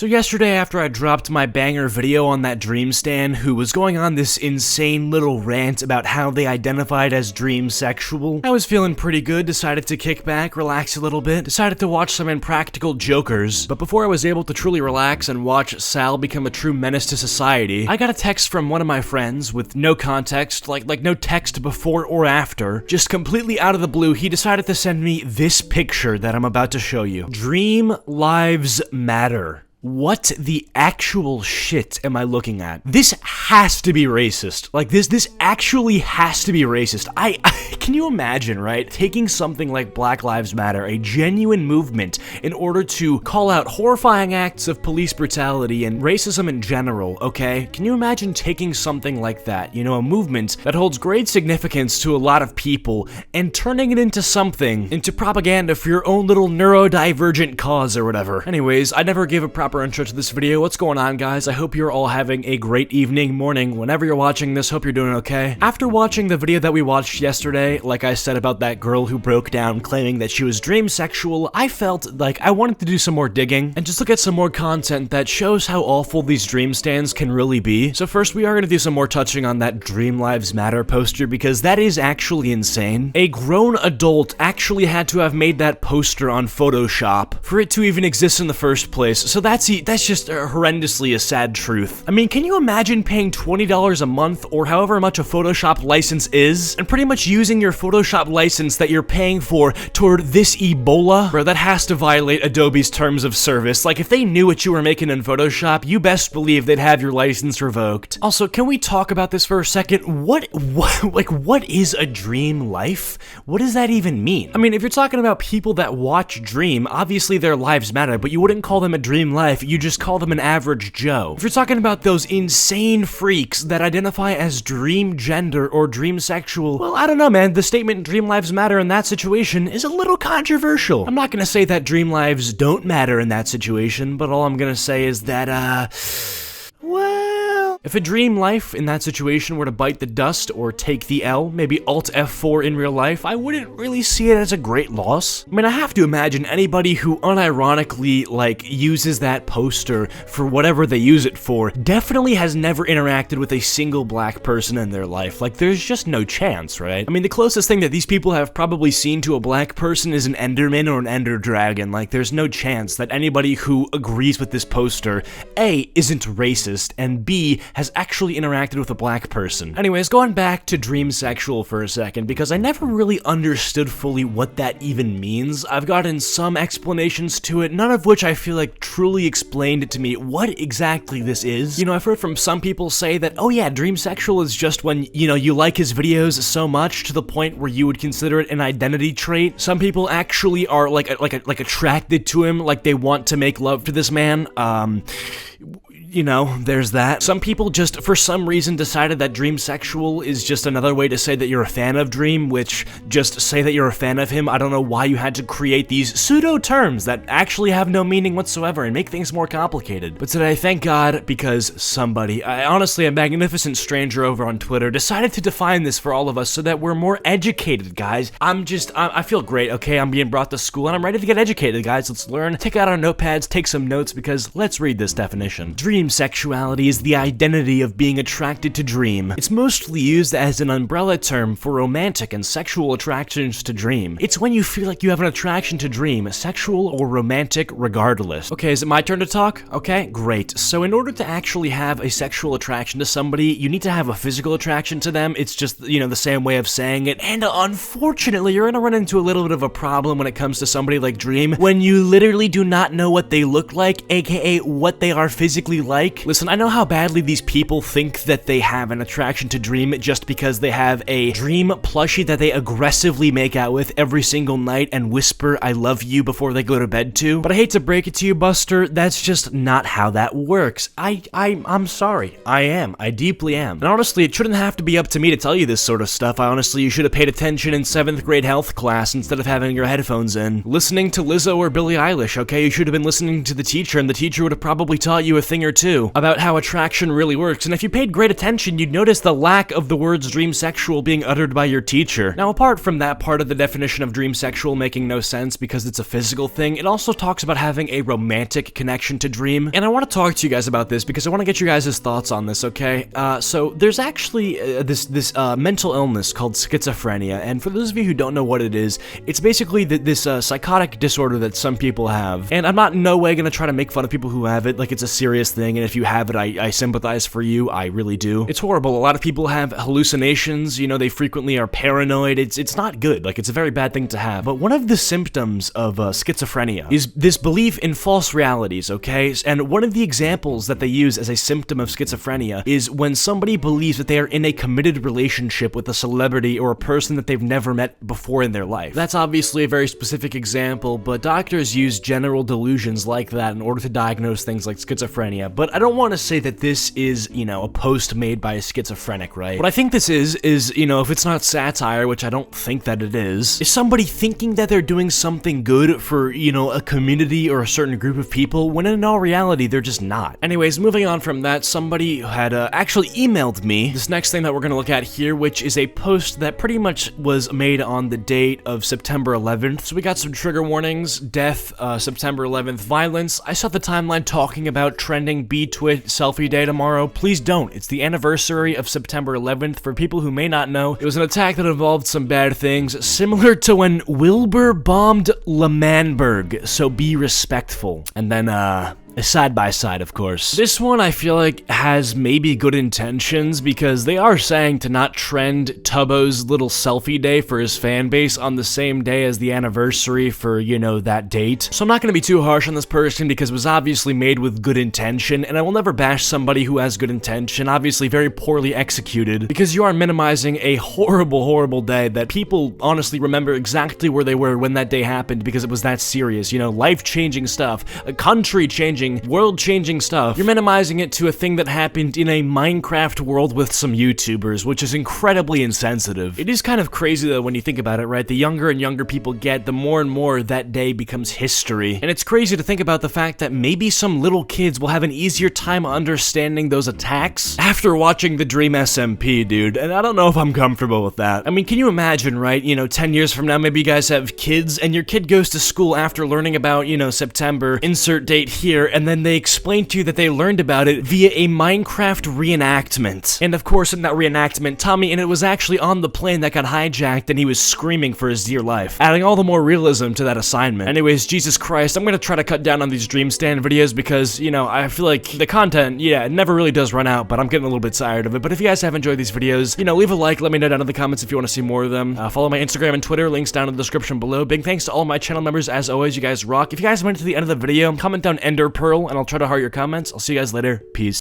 So yesterday after I dropped my banger video on that dream stan who was going on this insane little rant about how they identified as dream sexual, I was feeling pretty good, decided to kick back, relax a little bit, decided to watch some Impractical Jokers, but before I was able to truly relax and watch Sal become a true menace to society, I got a text from one of my friends with no context, like no text before or after, just completely out of the blue. He decided to send me this picture that I'm about to show you. Dream lives matter. What the actual shit am I looking at? This has to be racist. Like, this actually has to be racist. Can you imagine, right? Taking something like Black Lives Matter, a genuine movement, in order to call out horrifying acts of police brutality and racism in general, okay? Can you imagine taking something like that, you know, a movement that holds great significance to a lot of people, and turning it into propaganda for your own little neurodivergent cause or whatever? Anyways, I never gave a proper intro to this video. What's going on, guys? I hope you're all having a great evening, morning, whenever you're watching this. Hope you're doing okay. After watching the video that we watched yesterday, like I said about that girl who broke down claiming that she was dream sexual, I felt like I wanted to do some more digging and just look at some more content that shows how awful these dream stands can really be. So first, we are going to do some more touching on that Dream Lives Matter poster, because that is actually insane. A grown adult actually had to have made that poster on Photoshop for it to even exist in the first place. So that's just horrendously a sad truth. I mean, can you imagine paying $20 a month or however much a Photoshop license is, and pretty much using your Photoshop license that you're paying for toward this Ebola? Bro, that has to violate Adobe's terms of service. Like, if they knew what you were making in Photoshop, you best believe they'd have your license revoked. Also, can we talk about this for a second? What is a dream life? What does that even mean? I mean, if you're talking about people that watch Dream, obviously their lives matter, but you wouldn't call them a dream life, you just call them an average Joe. If you're talking about those insane freaks that identify as dream gender or dream sexual, well, I don't know, man. The statement dream lives matter in that situation is a little controversial. I'm not gonna say that dream lives don't matter in that situation, but all I'm gonna say is that, well, if a dream life in that situation were to bite the dust or take the L, maybe Alt F4 in real life, I wouldn't really see it as a great loss. I mean, I have to imagine anybody who unironically, like, uses that poster for whatever they use it for definitely has never interacted with a single black person in their life. Like, there's just no chance, right? I mean, the closest thing that these people have probably seen to a black person is an Enderman or an Ender Dragon. Like, there's no chance that anybody who agrees with this poster, A, isn't racist, and B, has actually interacted with a black person. Anyways, going back to dream sexual for a second, because I never really understood fully what that even means. I've gotten some explanations to it, none of which I feel like truly explained to me what exactly this is. You know, I've heard from some people say that, oh yeah, dream sexual is just when, you know, you like his videos so much to the point where you would consider it an identity trait. Some people actually are like attracted to him, like they want to make love to this man. You know, there's that. Some people just, for some reason, decided that dream sexual is just another way to say that you're a fan of Dream, which, just say that you're a fan of him. I don't know why you had to create these pseudo-terms that actually have no meaning whatsoever and make things more complicated. But today, thank God, because somebody, honestly, a magnificent stranger over on Twitter, decided to define this for all of us so that we're more educated, guys. I feel great, okay? I'm being brought to school and I'm ready to get educated, guys. Let's learn. Take out our notepads, take some notes, because let's read this definition. Dream sexuality is the identity of being attracted to dream. It's mostly used as an umbrella term for romantic and sexual attractions to dream. It's when you feel like you have an attraction to dream, sexual or romantic regardless. Okay, is it my turn to talk? Okay, great. So in order to actually have a sexual attraction to somebody, you need to have a physical attraction to them. It's just, you know, the same way of saying it. And unfortunately, you're gonna run into a little bit of a problem when it comes to somebody like Dream, when you literally do not know what they look like, aka what they are physically like. Listen, I know how badly these people think that they have an attraction to Dream just because they have a Dream plushie that they aggressively make out with every single night and whisper I love you before they go to bed to. But I hate to break it to you, Buster, that's just not how that works. I'm sorry. I deeply am. And honestly, it shouldn't have to be up to me to tell you this sort of stuff. Honestly, you should have paid attention in 7th grade health class instead of having your headphones in. Listening to Lizzo or Billie Eilish, okay? You should have been listening to the teacher, and the teacher would have probably taught you a thing or there too, about how attraction really works, and if you paid great attention, you'd notice the lack of the words dream sexual being uttered by your teacher. Now, apart from that part of the definition of dream sexual making no sense because it's a physical thing, it also talks about having a romantic connection to dream, and I want to talk to you guys about this because I want to get your guys' thoughts on this, okay? So there's actually this mental illness called schizophrenia, and for those of you who don't know what it is, it's basically this psychotic disorder that some people have, and I'm not in no way gonna try to make fun of people who have it, like it's a serious thing, and if you have it, I sympathize for you, I really do. It's horrible. A lot of people have hallucinations, you know, they frequently are paranoid. It's not good, like it's a very bad thing to have, but one of the symptoms of schizophrenia is this belief in false realities, okay? And one of the examples that they use as a symptom of schizophrenia is when somebody believes that they are in a committed relationship with a celebrity or a person that they've never met before in their life. That's obviously a very specific example, but doctors use general delusions like that in order to diagnose things like schizophrenia. But I don't want to say that this is, you know, a post made by a schizophrenic, right? What I think this is, you know, if it's not satire, which I don't think that it is somebody thinking that they're doing something good for, you know, a community or a certain group of people, when in all reality, they're just not. Anyways, moving on from that, somebody had actually emailed me this next thing that we're gonna look at here, which is a post that pretty much was made on the date of September 11th. So we got some trigger warnings: death, September 11th, violence. I saw the timeline talking about trending B-Twit selfie day tomorrow. Please don't. It's the anniversary of September 11th. For people who may not know, it was an attack that involved some bad things, similar to when Wilbur bombed L'Manberg, so be respectful. And then, a side-by-side, of course. This one, I feel like, has maybe good intentions because they are saying to not trend Tubbo's little selfie day for his fan base on the same day as the anniversary for, you know, that date. So I'm not gonna be too harsh on this person because it was obviously made with good intention, and I will never bash somebody who has good intention, obviously very poorly executed, because you are minimizing a horrible, horrible day that people honestly remember exactly where they were when that day happened because it was that serious, you know, life-changing stuff, a country-changing, world-changing stuff. You're minimizing it to a thing that happened in a Minecraft world with some YouTubers, which is incredibly insensitive. It is kind of crazy though when you think about it, right? The younger and younger people get, the more and more that day becomes history. And it's crazy to think about the fact that maybe some little kids will have an easier time understanding those attacks after watching the Dream SMP, dude. And I don't know if I'm comfortable with that. I mean, can you imagine, right? You know, 10 years from now, maybe you guys have kids and your kid goes to school after learning about, you know, September, insert date here, and then they explain to you that they learned about it via a Minecraft reenactment. And of course, in that reenactment, Tommy, and it was actually on the plane that got hijacked and he was screaming for his dear life, adding all the more realism to that assignment. Anyways, Jesus Christ, I'm gonna try to cut down on these Dream Stand videos because, you know, I feel like the content, yeah, it never really does run out, but I'm getting a little bit tired of it. But if you guys have enjoyed these videos, you know, leave a like, let me know down in the comments if you want to see more of them. Follow my Instagram and Twitter, links down in the description below. Big thanks to all my channel members, as always, you guys rock. If you guys went to the end of the video, comment down Ender Pearl, and I'll try to heart your comments. I'll see you guys later. Peace.